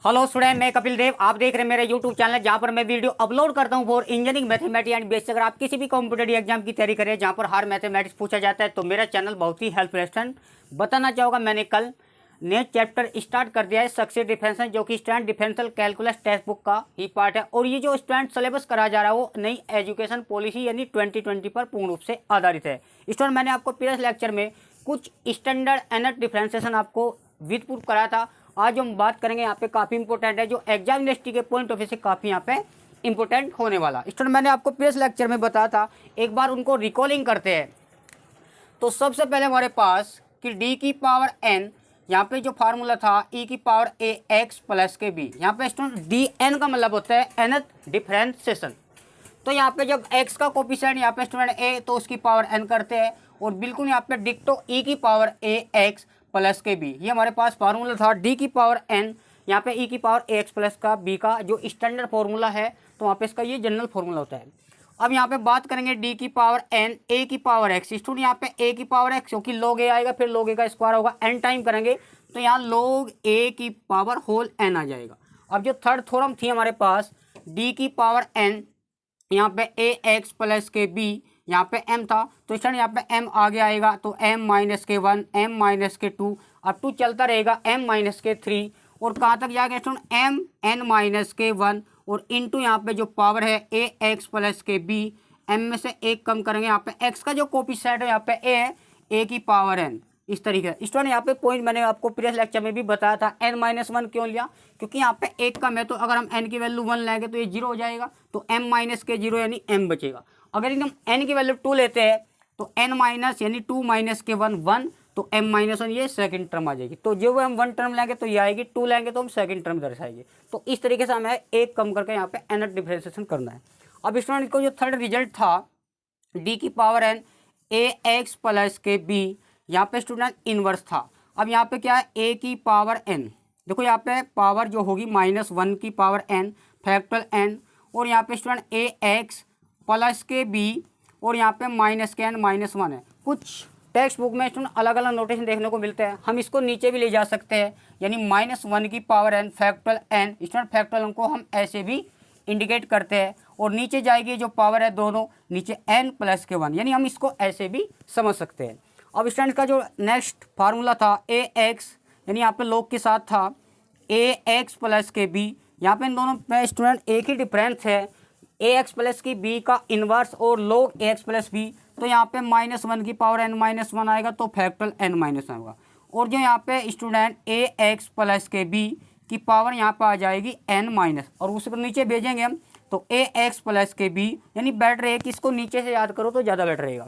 Hello student, मैं कपिल देव। आप देख रहे हैं मेरे यूट्यूब चैनल जहां पर मैं वीडियो अपलोड करता हूं for engineering mathematics and basic. अगर आप किसी भी कॉम्पिटेटिव एग्जाम की तैयारी करें जहां पर हर मैथमेटिक्स पूछा जाता है तो मेरा चैनल बहुत ही हेल्पफुल है। बताना चाहूँगा, मैंने कल नया चैप्टर स्टार्ट कर दिया है सक्सेस डिफरेंशियल, जो कि student differential calculus text book का ही पार्ट है। और ये जो स्टूडेंट सिलेबस करा जा रहा है वो नई एजुकेशन पॉलिसी यानी 2020 पर पूर्ण रूप से आधारित है। स्टूडेंट, मैंने आपको प्रीवियस लेक्चर में कुछ स्टैंडर्ड एनट डिफरेंशिएशन आपको विद प्रूफ कराया था। आज हम बात करेंगे यहाँ पे काफ़ी इंपॉर्टेंट है, जो एग्जाम यूनिवर्सिटी के पॉइंट ऑफ व्यू से काफ़ी यहाँ पे इंपॉर्टेंट होने वाला। स्टूडेंट, मैंने आपको प्रीवियस लेक्चर में बताया था, एक बार उनको रिकॉलिंग करते हैं। तो सबसे पहले हमारे पास कि डी की पावर एन, यहाँ पे जो फार्मूला था ई की पावर ए एक्स प्लस के बी। यहाँ पे स्टूडेंट डी एन का मतलब होता है एनथ डिफरेंशिएशन। तो यहाँ पे जब x का कोफिशिएंट यहाँ पे स्टूडेंट a तो उसकी पावर n करते हैं, और बिल्कुल यहाँ पे डिक्टो e की पावर a x प्लस के b। ये हमारे पास फार्मूला था d की पावर n, यहाँ पे e की पावर a x प्लस का b का जो स्टैंडर्ड फार्मूला है, तो वहाँ पे इसका ये जनरल फार्मूला होता है। अब यहाँ पे बात करेंगे d की पावर n a की पावर x। स्टूडेंट, यहाँ पे a की पावर x क्योंकि log a आएगा, फिर log a का स्क्वायर होगा, n टाइम करेंगे तो यहाँ log a की पावर होल n आ जाएगा। अब जो थर्ड थ्योरम थी हमारे पास d की पावर n, यहाँ पे ए एक्स प्लस के बी, यहाँ पे m था तो इस यहाँ पे m आगे आएगा तो m माइनस के 1, m माइनस के 2, अब 2 चलता रहेगा m माइनस के 3, और कहाँ तक जाएगा स्टूडेंट m n माइनस के 1, और इंटू यहाँ पे जो पावर है ए एक्स प्लस के बी, m में से एक कम करेंगे, यहाँ पे x का जो कोफिशिएंट है यहाँ पे a है, a की पावर n। इस तरीके से स्टूडेंट यहाँ पे पॉइंट मैंने आपको प्रीवियस लेक्चर में भी बताया था। n माइनस 1 क्यों लिया, क्योंकि यहाँ पे एक कम है, तो अगर हम n की वैल्यू 1 लेंगे तो ये 0 हो जाएगा, तो m माइनस के 0 यानी m बचेगा। अगर हम n की वैल्यू 2 लेते हैं तो n माइनस यानी 2 माइनस के 1 1, तो m माइनस 1 ये सेकंड टर्म आ जाएगी। तो जो हम 1 टर्म लेंगे तो ये आएगी, 2 लेंगे तो हम सेकंड टर्म दर्शाएंगे। तो इस तरीके से हमें एक कम करके यहाँ पे एनथ डिफरेंशिएशन करना है। अब स्टूडेंट को जो थर्ड रिजल्ट था d की पावर n ए एक्स प्लस के बी, यहाँ पे स्टूडेंट इनवर्स था। अब यहाँ पे क्या है, a की पावर n, देखो यहाँ पे पावर जो होगी -1 की पावर n फैक्टल n, और यहाँ पे स्टूडेंट ए एक्स प्लस के b, और यहाँ पे माइनस के n -1 है। कुछ टेक्स्ट बुक में स्टूडेंट अलग अलग नोटेशन देखने को मिलते हैं, हम इसको नीचे भी ले जा सकते हैं, यानी -1 की पावर n फैक्टल n। स्टूडेंट फैक्टल को हम ऐसे भी इंडिकेट करते हैं, और नीचे जाएगी जो पावर है दोनों नीचे n प्लस के 1, यानी हम इसको ऐसे भी समझ सकते हैं। अब स्टूडेंट का जो नेक्स्ट फार्मूला था ए एक्स, यानी यहाँ पे log के साथ था ए एक्स प्लस के बी, यहाँ पे इन दोनों में स्टूडेंट एक ही डिफरेंस है, ए एक्स प्लस की बी का इन्वर्स और log ए एक्स प्लस बी। तो यहाँ पे -1 की पावर n -1 आएगा तो फैक्टल n माइनस होगा, और जो यहाँ पे स्टूडेंट ए एक्स प्लस के बी की पावर यहाँ पे आ जाएगी n माइनस, और उसे पर नीचे भेजेंगे हम तो ए एक्स प्लस के बी, यानी बेटर है कि इसको नीचे से याद करो तो ज़्यादा बेटर रहेगा।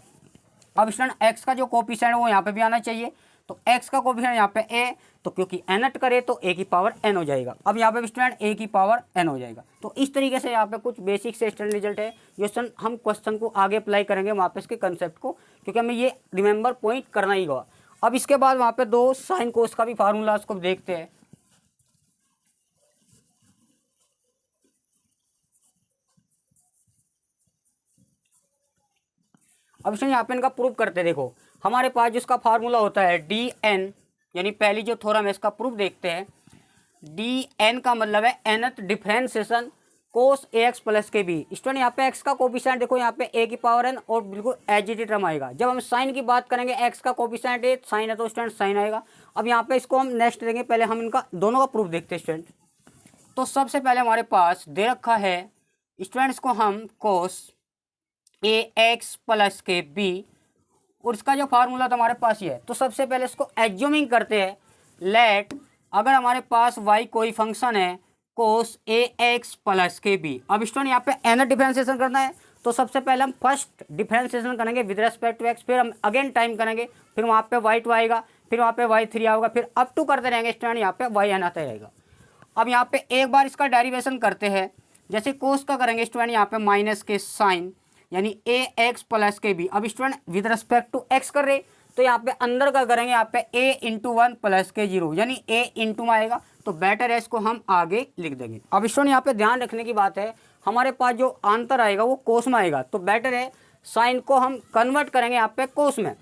अब स्टूडेंट एक्स का जो कोफिशिएंट है वो यहाँ पे भी आना चाहिए, तो एक्स का कोफिशिएंट यहाँ पे a, तो क्योंकि nth करे तो a की पावर n हो जाएगा। अब यहाँ पे स्टूडेंट a की पावर n हो जाएगा। तो इस तरीके से यहाँ पे कुछ बेसिक से स्टैंडर्ड रिजल्ट है, जो हम क्वेश्चन को आगे अप्लाई करेंगे वहाँ पे इसके कंसेप्ट को, क्योंकि हमें ये रिमेंबर पॉइंट करना ही होगा। अब इसके बाद वहाँ पे 2 साइन कोस का भी फार्मूला उसको देखते हैं। अब इसमें यहाँ पे इनका प्रूफ करते हैं। देखो हमारे पास जिसका फार्मूला होता है डी एन, यानी पहली जो थ्योरम है इसका प्रूफ देखते हैं। डी एन का मतलब है एनथ डिफरेंशिएशन कोस ए एक्स प्लस के बी। स्टूडेंट यहाँ पे एक्स का कोफिशिएंट देखो, यहाँ पे ए की पावर एन, और बिल्कुल एच टर्म आएगा। जब हम साइन की बात करेंगे, एक्स का कोफिशिएंट ए साइन है तो स्टूडेंट साइन आएगा। अब यहाँ पे इसको हम नेक्स्ट देंगे, पहले हम इनका दोनों का प्रूफ देखते हैं स्टूडेंट। तो सबसे पहले हमारे पास दे रखा है स्टूडेंट्स को हम कोस ए एक्स प्लस के बी, और इसका जो फार्मूला तो हमारे पास ये है। तो सबसे पहले इसको एज्यूमिंग करते हैं, लेट अगर हमारे पास y कोई फंक्शन है कोस ए एक्स प्लस के बी। अब स्टूडेंट यहाँ पे एनथ डिफरेंशिएशन करना है, तो सबसे पहले हम फर्स्ट डिफरेंशिएशन करेंगे विद रेस्पेक्ट टू एक्स, फिर हम अगेन टाइम करेंगे, फिर वहाँ पे y2 आएगा, फिर वहाँ पे y3 आएगा, फिर अप टू करते रहेंगे स्टूडेंट, यहाँ पे yn आता रहेगा। अब यहाँ पे एक बार इसका डेरिवेशन करते हैं, जैसे कोस का करेंगे स्टूडेंट यहाँ पे माइनस के साइन, यानी ए एक्स प्लस के बी। अब student with respect to x कर रहे, तो यहाँ पे अंदर का करेंगे यहाँ पे a इंटू 1 प्लस के 0, यानी a इंटू में आएगा, तो बेटर है इसको हम आगे लिख देंगे। अब स्टूडेंट यहाँ पे ध्यान रखने की बात है, हमारे पास जो आंसर आएगा वो कोस में आएगा, तो बेटर है साइन को हम कन्वर्ट करेंगे यहाँ पे कोस में।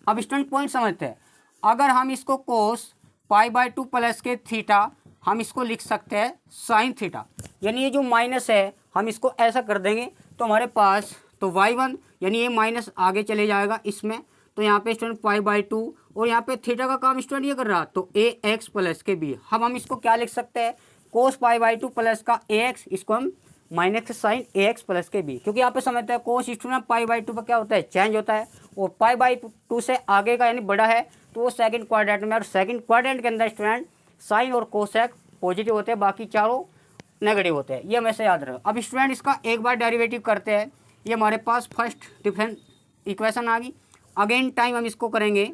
अब स्टूडेंट पॉइंट समझते हैं, अगर हम इसको कोस पाई बाय 2 प्लस के थीटा हम इसको लिख सकते हैं साइन थीटा, यानी ये जो माइनस है हम इसको ऐसा कर देंगे तो हमारे पास तो y1 यानी ये माइनस आगे चले जाएगा इसमें, तो यहाँ पे स्टूडेंट पाई/2 और यहाँ पे थीटा का काम स्टूडेंट ये कर रहा तो ax प्लस के b। हम इसको क्या लिख सकते हैं कोस पाई/2 प्लस का ax, इसको हम माइनस साइन ax प्लस के b, क्योंकि यहाँ पे समझते हैं कोस स्टूडेंट पाई/2 पर क्या होता है चेंज होता है और पाई/2 से आगे का यानी बड़ा है तो वो सेकंड क्वाड्रेंट में, और सेकंड क्वाड्रेंट के अंदर स्टूडेंट साइन और कोसेक पॉजिटिव होते हैं, बाकी चारों नेगेटिव होते हैं, ये हमेशा याद रखो। अब स्टूडेंट इसका एक बार डेरिवेटिव करते हैं, ये हमारे पास फर्स्ट डिफरेंस इक्वेशन आ गई। अगेन टाइम हम इसको करेंगे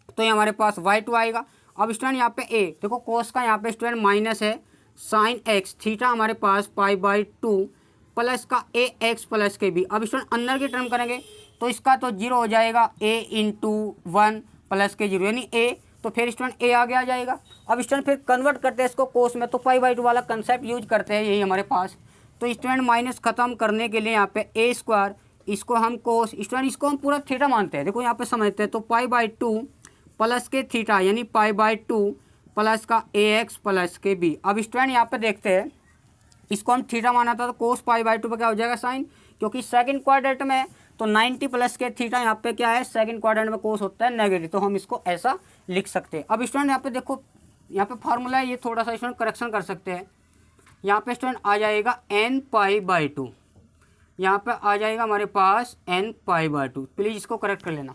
तो ये हमारे पास y2 आएगा। अब स्टूडेंट यहाँ पे a देखो कोस का यहाँ पे स्टूडेंट माइनस है साइन x, थीटा हमारे पास पाई/2 प्लस का ax प्लस के b। अब स्टूडेंट अंदर की टर्म करेंगे तो इसका तो 0 हो जाएगा a इंटू 1 प्लस के 0 यानी a, तो फिर स्टूडेंट a आगे आ जाएगा। अब स्टूडेंट फिर कन्वर्ट करते हैं इसको कोस में, तो पाई/2 वाला कंसेप्ट यूज करते हैं, यही हमारे पास। तो स्टूडेंट माइनस खत्म करने के लिए यहाँ पे a स्क्वायर, इसको हम कोस, स्टूडेंट इसको हम पूरा थीटा मानते हैं, देखो यहाँ पे समझते हैं, तो पाई/2 प्लस के थीटा यानी पाई/2 प्लस का ax प्लस के b। अब स्टूडेंट यहाँ पे देखते हैं इसको हम थीटा माना था तो कोस पाई/2 पर क्या हो जाएगा साइन, क्योंकि सेकंड क्वाड्रेंट में तो 90 प्लस के थीटा यहाँ पे क्या है सेकंड क्वाड्रेंट में कोस होता है नेगेटिव, तो हम इसको ऐसा लिख सकते हैं। अब स्टूडेंट यहाँ पे देखो यहाँ पे फार्मूला है, ये थोड़ा सा स्टूडेंट करेक्शन कर सकते हैं। यहाँ पे स्टूडेंट आ जाएगा n/2, यहाँ पे आ जाएगा हमारे पास n/2, प्लीज़ इसको करेक्ट कर लेना।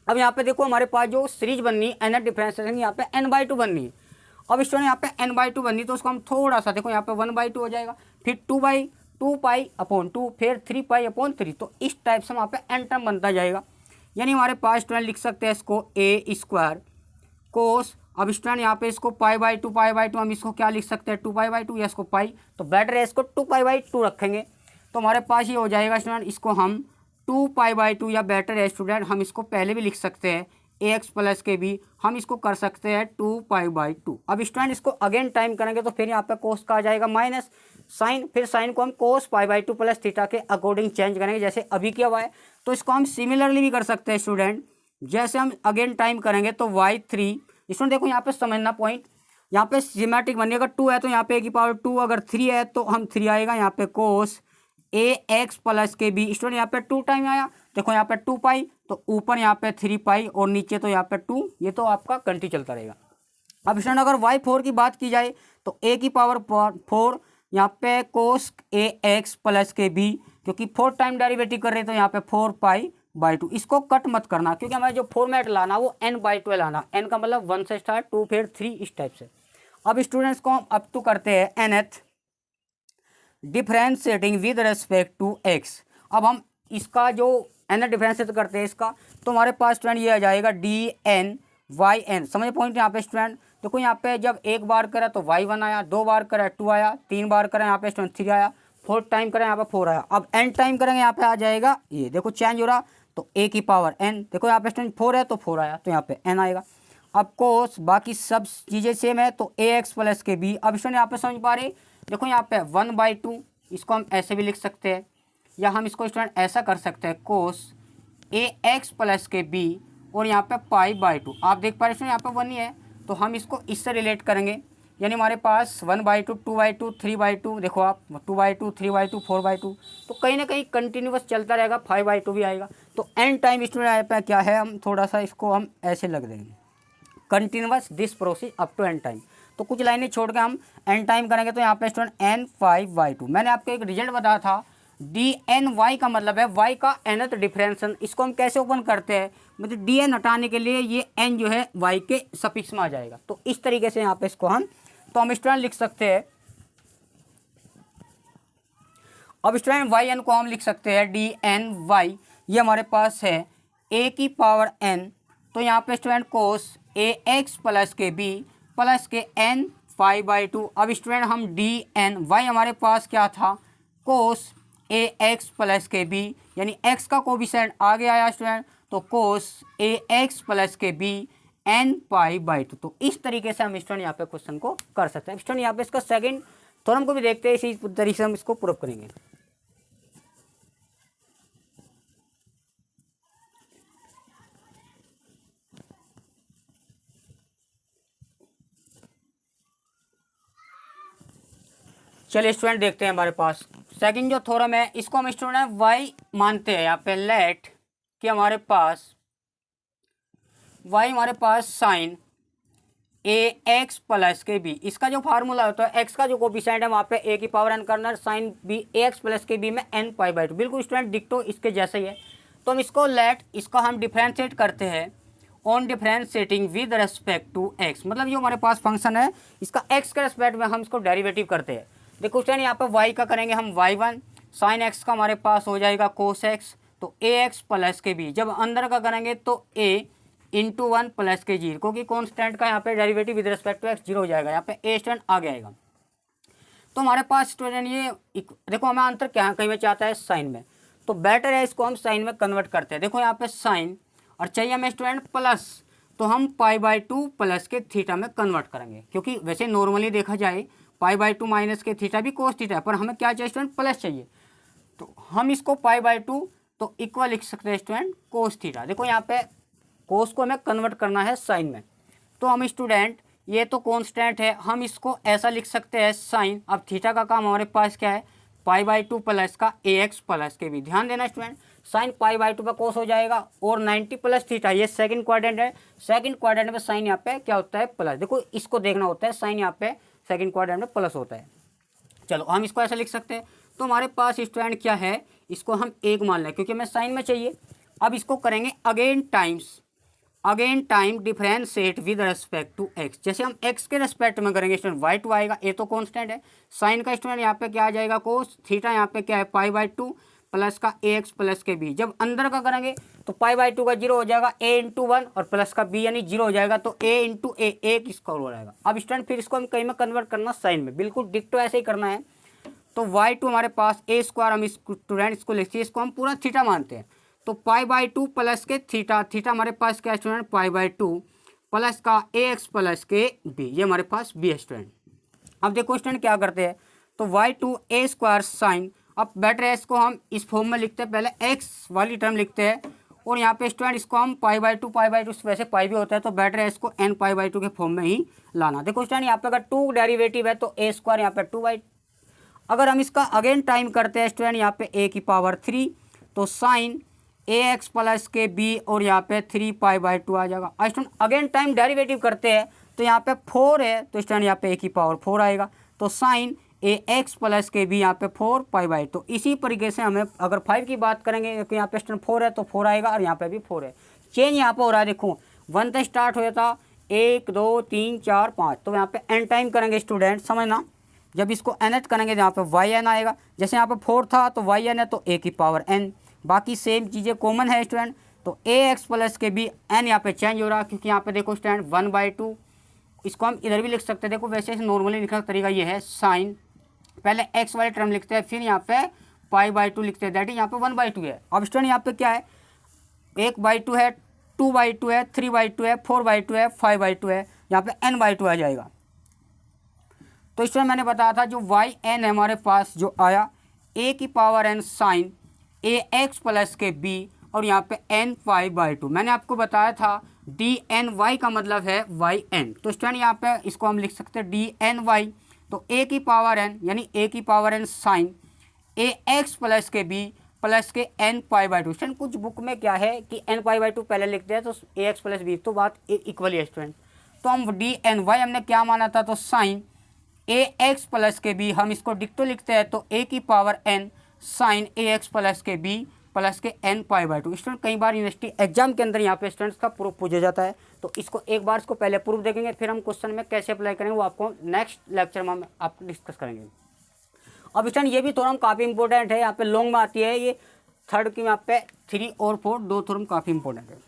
अब यहाँ पे देखो हमारे पास जो सीरीज बननी है एनएट डिफरेंशिएशन यहाँ पे n/2 बननी है। अब स्टूडेंट यहाँ पे n/2 बननी तो उसको हम थोड़ा सा देखो यहाँ पे 1/2 हो जाएगा, फिर 2 पाई/2, फिर 3 पाई/3, तो इस टाइप से वहाँ पे n टर्म बनता जाएगा। यानी हमारे पास स्टूडेंट लिख सकते हैं इसको a स्क्वायर कोस, अब स्टूडेंट यहाँ पे इसको पाई/2 हम इसको क्या लिख सकते हैं 2 पाई/2 या इसको पाई, तो बेटर है इसको 2 पाई/2 रखेंगे तो हमारे पास ये हो जाएगा स्टूडेंट, इसको हम 2 पाई/2 या बेटर है स्टूडेंट हम इसको पहले भी लिख सकते हैं ax प्लस के b, हम इसको कर सकते हैं 2 पाई/2। अब स्टूडेंट इसको अगेन टाइम करेंगे तो फिर यहाँ पे कोस का आ जाएगा माइनस साइन, फिर साइन को हम कोस पाई/2 प्लस थीटा के अकॉर्डिंग चेंज करेंगे जैसे अभी किया हुआ है। तो इसको हम सिमिलरली भी कर सकते हैं स्टूडेंट, जैसे हम अगेन टाइम करेंगे तो y3 स्टूडेंट देखो यहाँ पे समझना पॉइंट, यहाँ पे सिमेट्रिक बनने अगर 2 है तो यहाँ पे a⁻2, अगर 3 है तो हम 3 आएगा यहाँ पे कोस ax प्लस के b। स्टूडेंट यहाँ पे 2 टाइम आया, देखो यहाँ पे 2 पाई, तो ऊपर यहाँ पे 3 पाई और नीचे तो यहाँ पे 2, ये तो आपका कंटिन्यू चलता रहेगा। अब स्टूडेंट अगर y4 की बात की जाए तो a⁻4 यहाँ पे कोस ax प्लस के b, क्योंकि 4 टाइम डेरिवेटिव कर रहे हैं तो यहाँ पे 4 पाई/2। इसको कट मत करना क्योंकि हमें जो फॉर्मेट लाना वो n/2 लाना, n का मतलब 1 से स्टार्ट 2 फिर 3 इस टाइप से। अब स्टूडेंट्स को हम अब तो करते हैं nth differentiating with respect to x। अब हम इसका जो nth डिफरेंशिएट करते हैं इसका, तो हमारे पास स्टूडेंट ये आ जाएगा dn/n। समझे पॉइंट यहाँ पे स्टूडेंट, देखो यहाँ पे जब एक बार करा तो y1 आया, 2 बार करा 2 आया, 3 बार करा यहाँ पे स्टूडेंट 3 आया, 4 टाइम करें यहाँ पे 4 आया। अब n टाइम करेंगे यहाँ पे आ जाएगा, ये देखो चेंज हो रहा, तो a⁻n, देखो यहाँ पे स्टूडेंट 4 है तो 4 आया तो यहाँ पे n आएगा। अब कोस बाकी सब चीज़ें सेम है तो ax प्लस के b। अब स्टूडेंट यहाँ पे समझ पा रहे, देखो यहाँ पे 1/2, इसको हम ऐसे भी लिख सकते हैं या हम इसको स्टूडेंट ऐसा कर सकते हैं कोस ax प्लस के b और यहाँ पे पाई/2। आप देख पा रहे हैं यहाँ पे 1 ही है तो हम इसको इससे रिलेट करेंगे, यानी हमारे पास 1/2, 2/2, 3/2, देखो आप 2/2, 3/2, 4/2, तो कहीं ना कहीं कंटिन्यूस चलता रहेगा, 5/2 भी आएगा। तो n टाइम स्टूडेंट यहाँ पे क्या है, हम थोड़ा सा इसको हम ऐसे लग देंगे continuous this process up to n time. तो कुछ लाइनें छोड़ के हम n टाइम करेंगे तो यहाँ पे स्टूडेंट n/2। मैंने आपको एक रिजल्ट बताया था dny का मतलब है y का nth डिफरेंशिएशन। इसको हम कैसे ओपन करते हैं, मतलब dn हटाने के लिए ये n जो है y के सफिक्स में आ जाएगा, तो इस तरीके से यहाँ पे इसको हम स्टूडेंट लिख सकते हैं। अब स्टूडेंट yn को हम लिख सकते हैं dny, ये हमारे पास है a⁻n, तो यहाँ पे स्टूडेंट कोस ax प्लस के b प्लस के n पाई/2। अब स्टूडेंट हम dny हमारे पास क्या था कोस ax प्लस के b, यानी x का कोफिशिएंट आगे आया स्टूडेंट, तो कोस ax प्लस के b n पाई/2। तो इस तरीके से हम स्टूडेंट यहाँ पे क्वेश्चन को कर सकते हैं। स्टूडेंट यहाँ पे इसका सेकंड थ्योरम को भी देखते हैं, इसी तरीके से हम इसको प्रूव करेंगे। चलिए स्टूडेंट देखते हैं हमारे पास सेकंड जो थ्योरम है इसको हम स्टूडेंट वाई मानते हैं। यहाँ पे लेट कि हमारे पास वाई हमारे पास साइन ए एक्स प्लस के बी, इसका जो फार्मूला होता है एक्स का जो कोफिशिएंट है वहाँ पे ए की पावर एन करना, साइन बी ए एक्स प्लस के बी में एन पाई बाई टू, बिल्कुल स्टूडेंट डिक्टो इसके जैसे ही है। तो हम इसको लेट इसका हम डिफ्रेंशिएट करते हैं on differentiating with respect to x, मतलब जो हमारे पास फंक्शन है इसका एक्स के रेस्पेक्ट में हम इसको डेरिवेटिव करते हैं। देखो स्टूडेंट यहाँ पे वाई का करेंगे हम वाई वन, साइन एक्स का हमारे पास हो जाएगा कोस एक्स, तो ए एक्स प्लस के बी, जब अंदर का करेंगे तो ए इंटू वन प्लस के जी, क्योंकि कॉन्स्टेंट का यहाँ पे derivative with respect to x zero हो जाएगा, यहाँ पे ए स्टूडेंट आगे आएगा। तो हमारे पास स्टूडेंट ये देखो हमें आंसर क्या कहीं में चाहता है साइन में, तो बेटर है इसको हम साइन में कन्वर्ट करते हैं। देखो यहाँ पे साइन और चाहिए हमें स्टूडेंट प्लस, तो हम पाई बाई टू प्लस के थीटा में कन्वर्ट करेंगे, क्योंकि वैसे नॉर्मली देखा जाए पाई बाई टू माइनस के थीटा भी कोस थीटा है, पर हमें क्या चाहिए स्टूडेंट प्लस चाहिए, तो हम इसको पाई बाई टू तो इक्वल लिख सकते हैं स्टूडेंट कोस थीटा। देखो यहाँ पे कोस को हमें कन्वर्ट करना है साइन में, तो हम स्टूडेंट ये तो कांस्टेंट है, हम इसको ऐसा लिख सकते हैं साइन, अब थीटा का काम हमारे पास क्या है पाई बाई टू प्लस का ए एक्स प्लस के भी, ध्यान देना student sine pi by to का कोस हो जाएगा और 90 प्लस थीटा, ये सेकंड क्वाड्रेंट है, सेकंड क्वाड्रेंट में साइन यहाँ पे क्या होता है प्लस, देखो इसको देखना होता है साइन यहाँ पे सेकंड क्वाड्रेंट में प्लस होता है। चलो हम इसको ऐसा लिख सकते हैं, तो हमारे पास स्टूडेंट क्या है इसको हम एक मान लें क्योंकि हमें साइन में चाहिए। अब इसको करेंगे again time differentiate with respect to x, जैसे हम एक्स के रेस्पेक्ट में करेंगे स्टूडेंट वाई टू आएगा, ए तो कांस्टेंट है, साइन का स्टूडेंट यहाँ पे क्या आ जाएगा कोस, थीटा यहाँ पे क्या है पाई बाई टू प्लस का ए एक्स प्लस के बी, जब अंदर का करेंगे तो पाई बाई टू का जीरो हो जाएगा, ए इंटू वन और प्लस का बी यानी जीरो हो जाएगा, तो ए इंटू ए एक इसका हो जाएगा। अब स्टूडेंट फिर इसको हम कहीं में कन्वर्ट करना साइन में, बिल्कुल डिक्टो ऐसे ही करना है। तो वाई टू हमारे पास ए स्क्वायर, हम स्टूडेंट इसको लिखते हैं, इसको हम पूरा थीटा मानते हैं, तो पाई बाई टू प्लस के थीटा, थीटा हमारे पास क्या student pi by two plus का ए एक्स प्लस के बी, ये हमारे पास बी है स्टूडेंट। अब देखो स्टूडेंट क्या करते हैं, तो y two a square sine, अब बेटर है इसको हम इस फॉर्म में लिखते हैं, पहले एक्स वाली टर्म लिखते हैं और यहाँ पे स्टूडेंट इसको हम पाई बाई टू वैसे पाई भी होता है, तो बेटर है इसको एन पाई बाई टू के फॉर्म में ही लाना। देखो स्टूडेंट यहाँ पे अगर टू डेरिवेटिव है तो ए स्क्वायर यहाँ पे टू बाई, अगर हम इसका अगेन टाइम करते हैं स्टूडेंट यहाँ पे ए की पावर थ्री, तो साइन ए एक्स प्लस के बी और यहाँ पे थ्री पाई बाई टू आ जाएगा। स्टूडेंट अगेन टाइम डेरिवेटिव करते हैं तो यहाँ पे फोर है, तो स्टूडेंट यहाँ पे ए की पावर फोर आएगा, तो साइन ए एक्स प्लस के बी यहाँ पे फोर पाई बाई, तो इसी तरीके से हमें अगर फाइव की बात करेंगे क्योंकि यहाँ पे स्टूडेंट फोर है तो फोर आएगा और यहाँ पे भी फोर है, चेंज यहाँ पे हो रहा है। देखो वन से स्टार्ट हुआ था एक दो तीन चार पाँच, तो यहाँ पे एन टाइम करेंगे स्टूडेंट, समझना जब इसको एन एच करेंगे तो यहाँ पे वाई एन आएगा, जैसे यहाँ पे फोर था तो वाई एन है तो ए की पावर एन, बाकी सेम चीज़ें कॉमन है स्टूडेंट, तो ए एक्स प्लस के बी एन यहाँ पे चेंज हो रहा है क्योंकि यहाँ पे देखो स्टूडेंट वन बाई टू, इसको हम इधर भी लिख सकते हैं। देखो वैसे नॉर्मली लिखने का तरीका ये है, साइन पहले एक्स वाली टर्म लिखते हैं फिर यहाँ पे पाई बाई टू लिखते हैं, दैट इज यहाँ पे वन बाई टू है। अब स्टूडेंट यहाँ पे क्या है एक बाई टू है, टू बाई टू है, थ्री बाई टू है, फोर बाई टू है, फाइव बाई टू है, यहाँ पे एन बाई टू आ जाएगा। तो स्टूडेंट मैंने बताया था जो वाई एन है हमारे पास जो आया ए की power n sine a x plus के बी और यहाँ पे एन पाई बाई टू, मैंने आपको बताया था डी एन वाई का मतलब है वाई एन, तो स्टूडेंट यहाँ पे इसको हम लिख सकते हैं डी एन वाई, तो ए की पावर एन यानी ए की power n sine a x plus के बी प्लस के n pi by two. Student कुछ बुक में क्या है कि एन पाई बाई टू पहले लिखते हैं तो ए एक्स प्लस बी, तो बात इक्वली है स्टूडेंट। तो हम डी एन वाई हमने क्या माना था, तो साइन ए एक्स प्लस के बी, हम इसको डिक्टो लिखते हैं तो ए की power n sine a x plus के बी प्लस के n pi by two. Student कई बार यूनिवर्सिटी एग्जाम के अंदर यहाँ पे स्टूडेंट्स का प्रूफ पूछा जाता है, तो इसको एक बार इसको पहले प्रूफ देखेंगे फिर हम क्वेश्चन में कैसे अप्लाई करेंगे वो आपको नेक्स्ट लेक्चर में हम आपको डिस्कस करेंगे। अब स्टूडेंट ये भी थोड़ा काफ़ी इंपॉर्टेंट है, यहाँ पे लॉन्ग में आती है, ये थर्ड की यहाँ पे थ्री और फोर दो थोड़ा काफ़ी इंपॉर्टेंट है।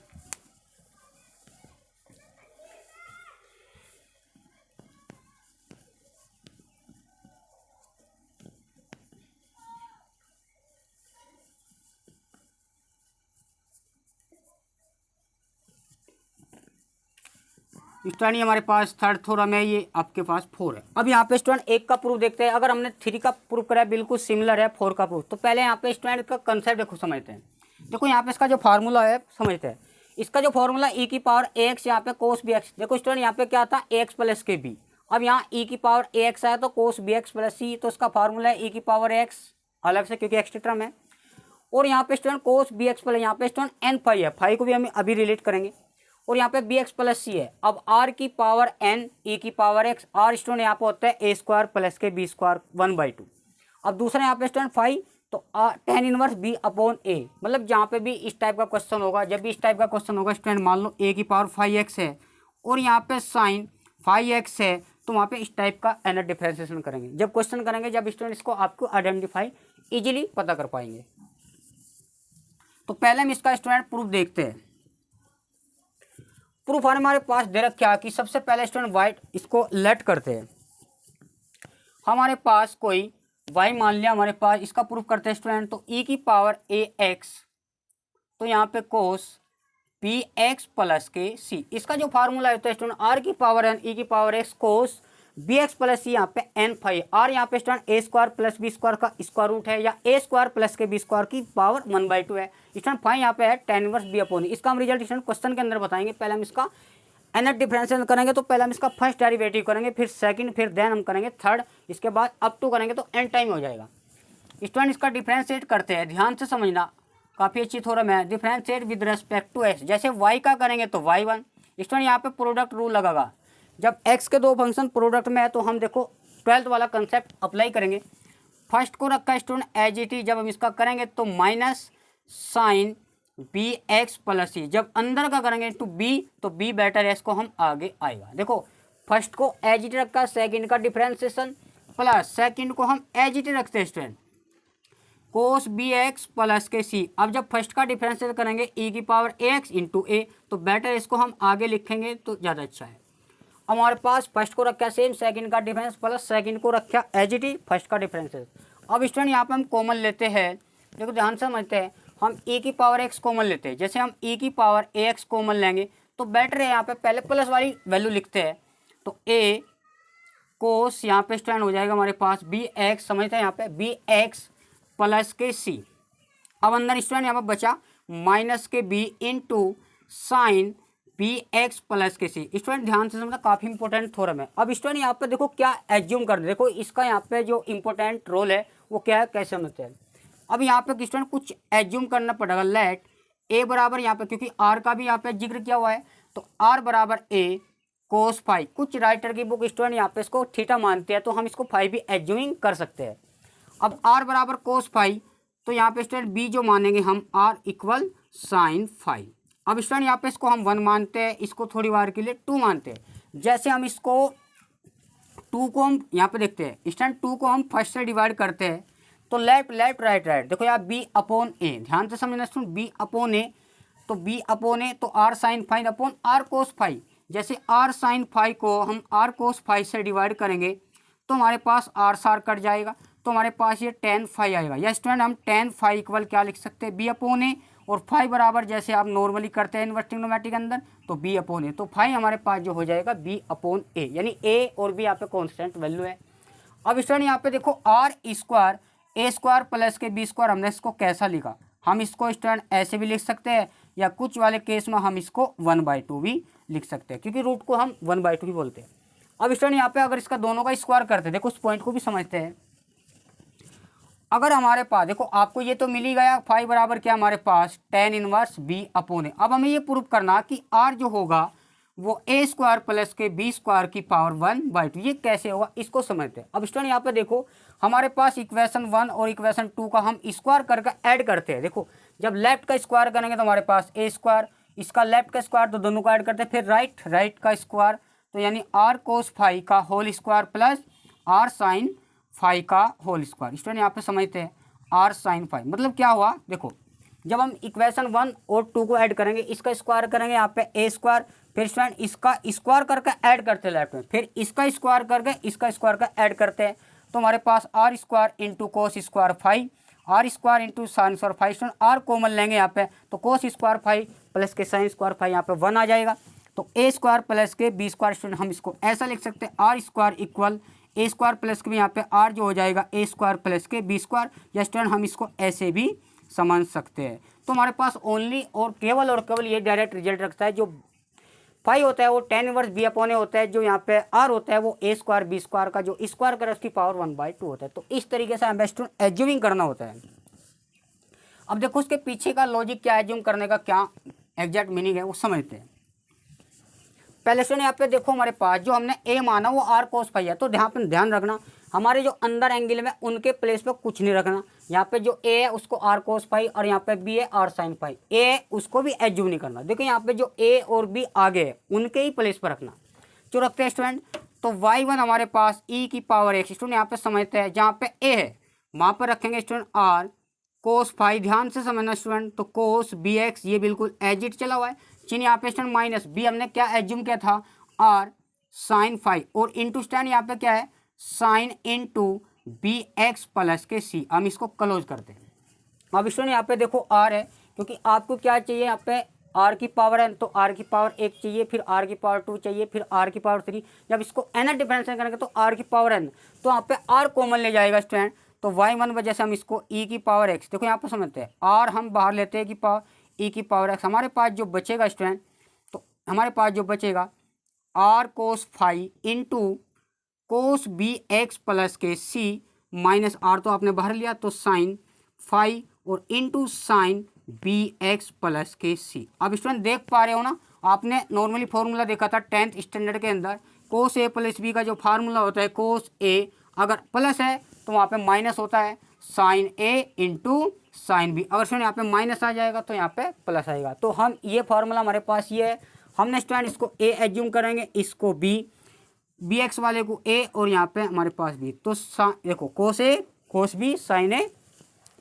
स्टूडेंट हमारे पास थर्ड थ्योरम है, ये आपके पास फोर है। अब यहाँ पे स्टूडेंट एक का प्रूफ देखते हैं, अगर हमने थ्री का प्रूफ करा है बिल्कुल सिमिलर है फोर का प्रूफ, तो पहले यहाँ पे स्टूडेंट का कंसेप्ट देखो समझते हैं। देखो यहाँ पे इसका जो फार्मूला है समझते हैं, इसका जो फार्मूला ई की पावर ए एक्स यहाँ पे कोस बी एक्स, देखो स्टूडेंट यहाँ पे क्या था ए एक्स प्लस के बी अब यहाँ e की पावर ax है तो कोस bx प्लस सी, तो इसका फार्मूला है e की पावर x अलग से क्योंकि एक्स्ट्रा टर्म है। और यहाँ पे स्टूडेंट कोस bx प्लस, यहाँ पे स्टूडेंट n फाई है, फाई को भी हम अभी रिलेट करेंगे। और यहाँ पे bx प्लस सी है। अब r की पावर n e की पावर x, r स्टूडेंट यहाँ पे होता है a स्क्वायर प्लस के b स्क्वायर 1/2। अब दूसरा यहाँ पे स्टूडेंट फाई, तो tan inverse b upon a, मतलब जहाँ पे भी इस टाइप का क्वेश्चन होगा, जब भी इस टाइप का क्वेश्चन होगा स्टूडेंट, मान लो a की पावर फाई x है और यहाँ पे साइन फाई x है, तो वहाँ पे इस टाइप का एनर्जी डिफरेंशिएशन करेंगे जब क्वेश्चन करेंगे, जब स्टूडेंट इसको आपको आइडेंटिफाई इजीली पता कर पाएंगे। तो पहले हम इसका स्टूडेंट प्रूफ देखते हैं। प्रूफ हमारे पास दे रखा कि सबसे पहले स्टूडेंट वाइट इसको लेट करते हैं। हमारे पास कोई y मान लिया हमारे पास, इसका प्रूफ करते हैं स्टूडेंट। तो e की पावर ax, तो यहाँ पे कोस bx प्लस के c, इसका जो फार्मूला होता है स्टूडेंट r की पावर n e की पावर x कोस bx प्लस सी, यहाँ पे n फाई, r यहाँ पे student a square plus b square का स्क्वायर रूट है, या a स्क्वायर प्लस के b स्क्वायर की पावर 1/2 है। स्टूडेंट फाई यहाँ पे है tan इनवर्स b अपॉन, इसका हम रिजल्ट स्टूडेंट क्वेश्चन के अंदर बताएंगे। पहले हम इसका एनर्जी डिफरेंशिएशन करेंगे, तो पहले हम इसका फर्स्ट डेरिवेटिव करेंगे, फिर सेकंड, फिर देन हम करेंगे थर्ड, इसके बाद अप टू करेंगे तो एंड टाइम हो जाएगा। स्टूडेंट इसका डिफरेंशिएट करते हैं, ध्यान से समझना, काफ़ी अच्छी थोड़ा है। Differentiate with respect to x, जैसे y का करेंगे तो y1। स्टूडेंट यहाँ पे प्रोडक्ट रूल लगेगा, जब x के दो फंक्शन प्रोडक्ट में है तो हम देखो 12th वाला कंसेप्ट अप्लाई करेंगे। फर्स्ट को रखा है स्टूडेंट एज इट इज, जब हम इसका करेंगे तो minus sine B x plus सी, जब अंदर का करेंगे टू बी, तो बी बेटर एस को हम आगे आएगा। देखो फर्स्ट को एज इट रखा, सेकंड का डिफरेंशिएशन प्लस सेकंड को हम एज इट रखते हैं स्टूडेंट कोस बी एक्स प्लस के सी। अब जब फर्स्ट का डिफरेंशिएशन करेंगे e की पावर ax इंटू ए, तो बेटर इसको हम आगे लिखेंगे तो ज़्यादा अच्छा है। हमारे पास फर्स्ट को रखा सेम, सेकंड का डिफरेंस प्लस सेकंड को रखा एज इट इज, फर्स्ट का डिफरेंशिएशन। अब स्टूडेंट यहाँ पे हम कॉमन लेते हैं, देखो ध्यान से समझते हैं, हम e की पावर x कॉमन लेते हैं। जैसे हम e की पावर ax कॉमन लेंगे तो बेटर है यहाँ पे पहले प्लस वाली वैल्यू लिखते हैं, तो a कोस यहाँ पे स्टैंड हो जाएगा हमारे पास bx, समझते हैं यहाँ पे bx प्लस के c। अब अंदर स्टूडेंट यहाँ पे बचा माइनस के b into sine bx plus के c। स्टूडेंट ध्यान से समझना, काफ़ी इंपॉर्टेंट थ्योरम है। अब स्टूडेंट यहाँ पे देखो क्या एज्यूम कर दे, देखो इसका यहाँ पे जो इंपॉर्टेंट रोल है वो क्या है, कैसे समझते हैं। अब यहाँ पे स्टूडेंट कुछ एज्यूम करना पड़ेगा, लेट a बराबर यहाँ पे, क्योंकि r का भी यहाँ पे जिक्र किया हुआ है, तो r बराबर a कोस फाई। कुछ राइटर की बुक स्टूडेंट यहाँ पे इसको थीटा मानते हैं, तो हम इसको फाई भी एज्यूमिंग कर सकते हैं। अब r बराबर कोस फाई, तो यहाँ पे स्टूडेंट b जो मानेंगे हम r इक्वल साइन फाई। अब स्टूडेंट यहाँ पे इसको हम 1 मानते हैं, इसको थोड़ी बार के लिए 2 मानते हैं। जैसे हम इसको 2 को हम यहाँ पे देखते हैं स्टूडेंट, 2 को हम फर्स्ट से डिवाइड करते हैं तो लेफ्ट लेफ्ट राइट राइट, देखो यार b अपॉन ए, ध्यान से समझना स्टूडेंट, b अपॉन ए, तो b अपॉन ए तो r sine phi upon r cos phi. जैसे r साइन फाई को हम r कोस फाई से डिवाइड करेंगे तो हमारे पास r सार कट जाएगा, तो हमारे पास ये tan फाई आएगा। या स्टूडेंट हम tan फाई इक्वल क्या लिख सकते हैं, b अपॉन ए, और फाई बराबर जैसे आप नॉर्मली करते हैं इन्वर्स ट्रिग्नोमेट्री के अंदर, तो b अपॉन ए, तो फाई हमारे पास जो हो जाएगा b अपॉन ए, यानी a और b यहाँ पे कॉन्स्टेंट वैल्यू है। अब स्टूडेंट यहाँ पे देखो r square a square plus के b स्क्वायर, हमने इसको कैसा लिखा, हम इसको स्टूडेंट ऐसे भी लिख सकते हैं, या कुछ वाले केस में हम इसको 1/2 भी लिख सकते हैं, क्योंकि रूट को हम 1/2 भी बोलते हैं। अब स्टूडेंट यहाँ पे अगर इसका दोनों का स्क्वायर करते हैं, देखो उस पॉइंट को भी समझते हैं। अगर हमारे पास देखो आपको ये तो मिल ही गया, फाई बराबर क्या हमारे पास tan इनवर्स b अपॉन ए। अब हमें ये प्रूव करना कि r जो होगा वो a स्क्वायर प्लस के b स्क्वायर की पावर 1/2, ये कैसे होगा इसको समझते हैं। अब स्टूडेंट यहाँ पे देखो हमारे पास इक्वेशन 1 और इक्वेशन 2 का हम स्क्वायर करके ऐड करते हैं। देखो जब लेफ्ट का स्क्वायर करेंगे तो हमारे पास a स्क्वायर, इसका लेफ्ट का स्क्वायर, तो दोनों का ऐड करते हैं, फिर राइट का स्क्वायर, तो यानी r कोस फाई का whole square plus r sine phi का होल स्क्वायर। स्टूडेंट यहाँ पे समझते हैं r साइन फाई मतलब क्या हुआ, देखो जब हम इक्वेशन 1 और 2 को ऐड करेंगे, इसका स्क्वायर करेंगे यहाँ पे a स्क्वायर, फिर स्टूडेंट इसका स्क्वायर करके ऐड करते हैं लेफ्ट में, फिर इसका स्क्वायर करके इसका स्क्वायर का ऐड करते हैं, तो हमारे पास r square into cos square phi, r square into sine square phi. Student r common लेंगे यहाँ पे, तो कोस स्क्वायर फाई प्लस के साइन स्क्वायर फाई यहाँ पे 1 आ जाएगा, तो a स्क्वायर प्लस के b स्क्वायर। स्टूडेंट हम इसको ऐसा लिख सकते हैं r square equal a square plus के भी यहाँ पे r जो हो जाएगा a स्क्वायर प्लस के b स्क्वायर, या स्टूडेंट हम इसको ऐसे भी समझ सकते हैं। तो हमारे पास ओनली और केवल ये डायरेक्ट रिजल्ट रखता है जो फाई होता है वो tan इनवर्स बी अपॉन ए होता है, जो यहाँ पे आर होता है वो ए स्क्वायर बी स्क्वायर का जो स्क्वायर करे उसकी पावर 1/2 होता है। तो इस तरीके से हमें स्टूडेंट एज्यूमिंग करना होता है। अब देखो उसके पीछे का लॉजिक क्या है, एज्यूम करने का क्या एग्जैक्ट मीनिंग है वो समझते हैं। पहले स्टूडेंट यहाँ पे देखो हमारे पास जो हमने ए माना वो आर कोस फाई है, तो ध्यान रखना हमारे जो अंदर एंगल में उनके प्लेस पे कुछ नहीं रखना। यहाँ पे जो ए है उसको आर कोस फाई और यहाँ पे बी है आर साइन फाई, ए उसको भी एज्यूम नहीं करना। देखो यहाँ पे जो ए और बी आगे है उनके ही प्लेस पर रखना। जो रखते हैं स्टूडेंट, तो y1 हमारे पास e की पावर x, स्टूडेंट यहाँ पे समझते हैं जहाँ पे a है वहाँ पर रखेंगे स्टूडेंट r कोस फाई, ध्यान से समझना स्टूडेंट। तो कोस bx ये बिल्कुल एज इट चला हुआ है, चिन्ह यहाँ पे स्टूडेंट माइनस b हमने क्या एज्यूम किया था r साइन फाई, और इंटू स्टैंड यहाँ पे क्या है साइन इंटू bx प्लस के c। हम इसको क्लोज करते हैं। अब स्टूडेंट यहाँ पे देखो r है, क्योंकि आपको क्या चाहिए यहाँ पे r की पावर n, तो r की पावर 1 चाहिए, फिर r की पावर 2 चाहिए, फिर r की पावर 3। जब इसको n डिफरेंशिएट करेंगे तो r की पावर n, तो यहाँ पे r कॉमन ले जाएगा स्टूडेंट। तो y1 वजह से हम इसको e की पावर x, देखो यहाँ पर समझते हैं r हम बाहर लेते हैं कि पावर e की पावर x, हमारे पास जो बचेगा स्टूडेंट, तो हमारे पास जो बचेगा r cos phi into cos b x plus के सी माइनस r तो आपने बाहर लिया, तो साइन फाई और into sine B x plus के सी। अब स्टूडेंट देख पा रहे हो ना, आपने नॉर्मली फॉर्मूला देखा था 10th स्टैंडर्ड के अंदर, कोस ए प्लस बी का जो फार्मूला होता है कोस ए अगर प्लस है तो वहाँ पे माइनस होता है साइन ए इंटू साइन बी। अगर स्टूडेंट यहाँ पे माइनस आ जाएगा तो यहाँ पे प्लस आएगा। तो हम ये फार्मूला हमारे पास ये है, हमने स्टूडेंट इसको ए एज्यूम करेंगे, इसको बी एक्स वाले को ए और यहाँ पे हमारे पास बी। तो देखो कोस a cos B sign A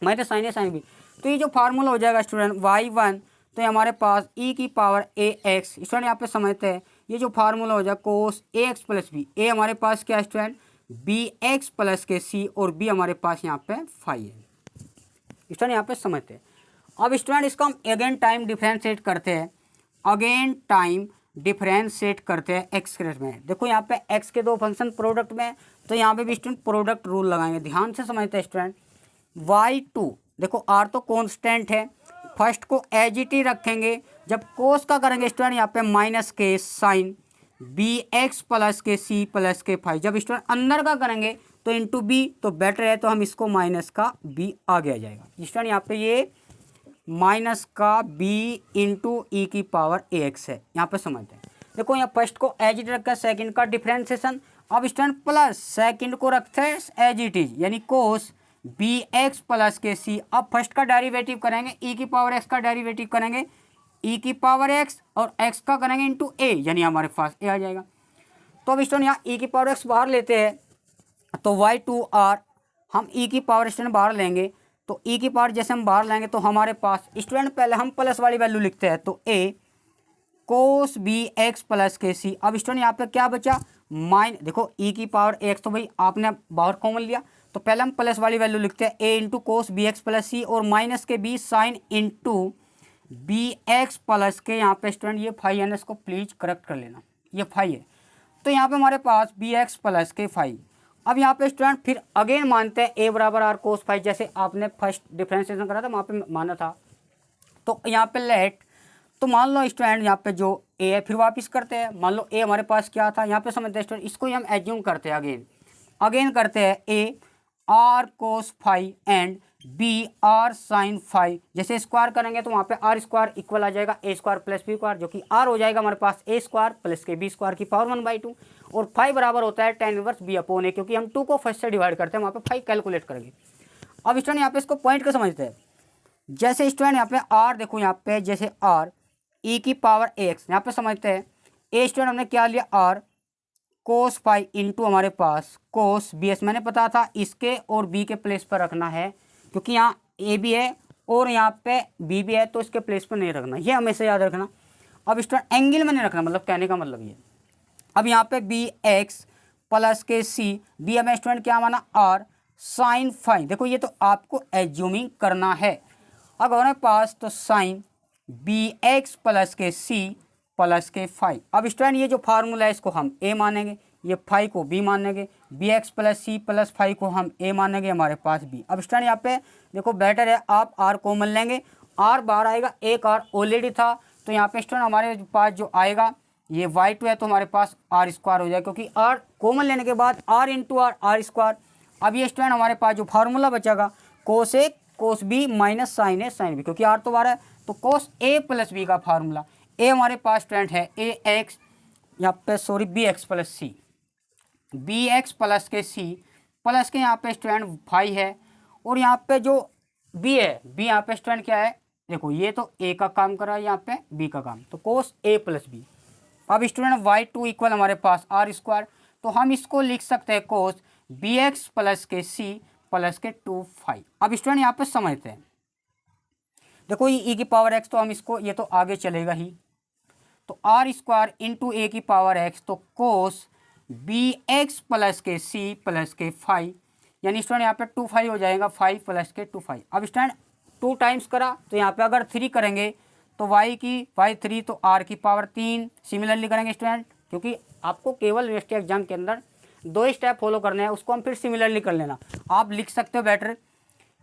minus sine a sine B, तो ये जो फार्मूला हो जाएगा स्टूडेंट y1, तो ये हमारे पास e की पावर ए एक्स। स्टूडेंट यहाँ पे समझते हैं ये जो फार्मूला हो जाएगा कोस ए एक्स प्लस बी, ए हमारे पास क्या है स्टूडेंट बी एक्स प्लस के सी और बी हमारे पास यहाँ पे फाई है। स्टूडेंट यहाँ पे समझते हैं। अब स्टूडेंट इसको हम अगेन टाइम डिफरेंशिएट करते हैं, अगेन टाइम डिफरेंशिएट करते हैं एक्स के रेट में। देखो यहाँ पे एक्स के दो फंक्शन प्रोडक्ट में, तो यहाँ पे भी स्टूडेंट प्रोडक्ट रूल लगाएंगे, ध्यान से समझते हैं स्टूडेंट। y2 देखो r तो कांस्टेंट है, फर्स्ट को एज इट ही रखेंगे, जब कोस का करेंगे स्टूडेंट यहाँ पे माइनस के साइन बी एक्स प्लस के सी प्लस के फाइव, जब स्टूडेंट अंदर का करेंगे तो इंटू बी, तो बेटर है तो हम इसको माइनस का बी आगे आ जाएगा स्टूडेंट। यहाँ पे ये माइनस का बी इंटू ई की पावर ए एक्स है, यहाँ पे समझते हैं। देखो यहाँ फर्स्ट को एज इट रखा है, सेकंड का डिफरेंशिएशन, अब स्टूडेंट प्लस सेकंड को रखते हैं एज इट इज यानी कोस बी एक्स प्लस के सी। अब फर्स्ट का डेरिवेटिव करेंगे, ई की पावर एक्स का डेरिवेटिव करेंगे ई की पावर एक्स और एक्स का करेंगे इंटू ए, यानी हमारे पास ए आ जाएगा। तो अब स्टूडेंट यहाँ ई की पावर एक्स बाहर लेते हैं, तो y2r हम ई की पावर स्टूडेंट बाहर लेंगे, तो ई की पावर जैसे हम बाहर लेंगे तो हमारे पास स्टूडेंट पहले हम प्लस वाली वैल्यू लिखते हैं, तो ए कोस बी एक्स प्लस के सी। अब स्टूडेंट यहाँ पे क्या बचा देखो ई की पावर एक्स, तो भाई आपने बाहर कॉमन लिया, तो पहले हम प्लस वाली वैल्यू लिखते हैं a into cos b x plus c और माइनस के b sine into b x plus के, यहाँ पे स्टूडेंट ये फाइव है, इसको प्लीज करेक्ट कर लेना, ये फाइव है, तो यहाँ पे हमारे पास बी एक्स प्लस के फाइव। अब यहाँ पे स्टूडेंट फिर अगेन मानते हैं ए बराबर आर कोस फाइव, जैसे आपने फर्स्ट डिफरेंशिएशन करा था वहाँ पे माना था। तो यहाँ पे लेट, तो मान लो स्टूडेंट यहाँ पे जो ए है फिर वापस करते हैं, मान लो ए हमारे पास क्या था यहाँ पे समझते हैं स्टूडेंट, इसको ही हम एज्यूम करते हैं अगेन करते हैं a r cos phi and b r sine phi. जैसे स्क्वायर करेंगे तो वहाँ पे आर स्क्वायर इक्वल आ जाएगा a square plus b square, जो कि आर हो जाएगा हमारे पास ए स्क्वायर प्लस के बी स्क्वायर की पावर 1/2 और फाइव बराबर होता है tan inverse b upon a, क्योंकि हम 2 को फर्स्ट से डिवाइड करते हैं वहाँ पे फाइव कैलकुलेट करेंगे। अब स्टूडेंट यहाँ पे इसको पॉइंट को समझते हैं, जैसे स्टूडेंट यहाँ पे आर देखो यहाँ पे जैसे आर ई की पावर ए एक्स, यहाँ पे समझते हैं ए स्टूडेंट हमने क्या लिया आर कोस फाइव इंटू हमारे पास कोस बी एस, मैंने पता था इसके और बी के प्लेस पर रखना है, क्योंकि यहाँ ए भी है और यहाँ पे बी भी है, तो इसके प्लेस पर नहीं रखना, ये हमेशा याद रखना। अब स्टूडेंट एंगल में नहीं रखना, मतलब कहने का मतलब ये। अब यहाँ पे बी एक्स प्लस के सी, बी हमें स्टूडेंट क्या माना आर साइन फाइव, देखो ये तो आपको एज्यूमिंग करना है। अब हमारे पास तो साइन बी एक्स प्लस के सी प्लस के फाइव। अब स्टूडेंट ये जो फार्मूला है इसको हम ए मानेंगे, ये फाइव को बी मानेंगे, b x plus c plus phi को हम ए मानेंगे, हमारे पास बी। अब स्टूडेंट यहाँ पे देखो बेटर है आप आर कॉमन लेंगे, आर बाहर आएगा, एक आर ऑलरेडी था, तो यहाँ पे स्टूडेंट हमारे पास जो आएगा ये y2 है तो हमारे पास r स्क्वायर हो जाए, क्योंकि r कॉमन लेने के बाद r into r r square. अब ये स्टूडेंट हमारे पास जो फार्मूला बचेगा cos a cos b minus sine a sine b, क्योंकि r तो 12 है तो कोस ए प्लस बी का फार्मूला a हमारे पास स्टूडेंट है ए एक्स, यहाँ पे sorry b x plus c, b x plus के सी प्लस के यहाँ पे स्टूडेंट फाई है, और यहाँ पे जो b है b यहाँ पे स्टूडेंट क्या है, देखो ये तो a का काम कर रहा है, यहाँ पे b का काम, तो कोस a प्लस बी। अब स्टूडेंट y2 इक्वल हमारे पास r स्क्वायर, तो हम इसको लिख सकते हैं कोस बी एक्स प्लस के सी प्लस के 2 फाई। अब स्टूडेंट यहाँ पे समझते हैं, देखो ये e की पावर x तो हम इसको, ये तो आगे चलेगा ही, तो r स्क्वायर इंटू ए की पावर x, तो कोस बी एक्स प्लस के सी प्लस के फाई, यानी स्टूडेंट यहाँ पे 2 फाई हो जाएगा, 5 प्लस के 2 फाई। अब स्टूडेंट 2 टाइम्स करा तो यहाँ पे अगर 3 करेंगे तो y की y 3 तो r की पावर 3, सिमिलरली करेंगे स्टूडेंट, क्योंकि आपको केवल यूनिवर्सिटी एग्जाम के अंदर 2 स्टेप फॉलो करने हैं, उसको हम फिर सिमिलरली कर लेना। आप लिख सकते हो बेटर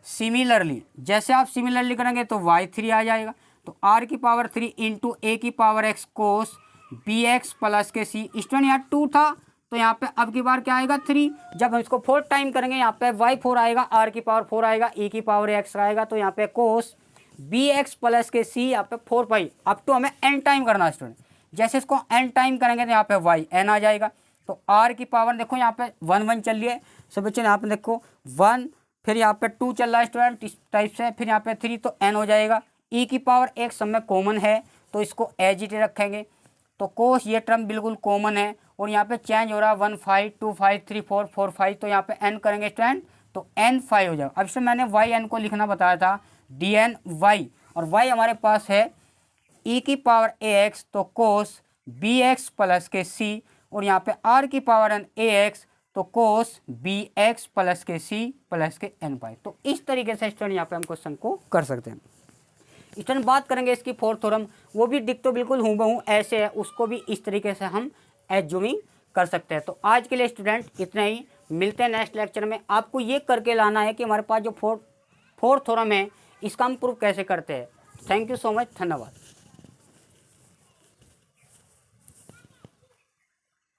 सिमिलरली, जैसे आप सिमिलरली करेंगे तो y3 आ जाएगा, तो r की पावर 3 इंटू ए की पावर x कोस बी एक्स प्लस के सी। स्टूडेंट यहाँ 2 था तो यहाँ पे अब की बार क्या आएगा 3, जब हम इसको 4 टाइम करेंगे यहाँ पे y4 आएगा, r की पावर 4 आएगा, e की पावर x आएगा, तो यहाँ पे कोस बी एक्स प्लस के सी यहाँ पे 4 पाई, अब तो हमें n टाइम करना है स्टूडेंट, जैसे इसको n टाइम करेंगे तो यहाँ पे y n आ जाएगा, तो r की पावर देखो यहाँ पे 1 1 चल रही है सब बच्चे, यहाँ पे देखो 1, फिर यहाँ पे 2 चल रहा है स्टूडेंट इस टाइप से, फिर यहाँ पे 3 तो n हो जाएगा, e की पावर एक सब में कॉमन है तो इसको एज इट रखेंगे, तो कोस ये टर्म बिल्कुल कॉमन है, और यहाँ पे चेंज हो रहा है 1 5 2 5 3 4 4 5, तो यहाँ पे n करेंगे स्टूडेंट तो n 5 हो जाएगा। अब इसमें मैंने y n को लिखना बताया था dn y, और y हमारे पास है e की पावर ax, तो कोस bx प्लस के c, और यहाँ पे r की पावर n ax, तो कोस bx प्लस के c प्लस के n पाई। तो इस तरीके से स्टूडेंट यहाँ पे हम क्वेश्चन को कर सकते हैं। स्टूडेंट बात करेंगे इसकी फोर्थ थ्योरम, वो भी दिख तो बिल्कुल हूबहू ऐसे है, उसको भी इस तरीके से हम एज्यूमिंग कर सकते हैं। तो आज के लिए स्टूडेंट इतना ही, मिलते हैं नेक्स्ट लेक्चर में। आपको ये करके लाना है कि हमारे पास जो फोर्थ थ्योरम है इसका हम प्रूफ कैसे करते हैं। थैंक यू सो मच, धन्यवाद।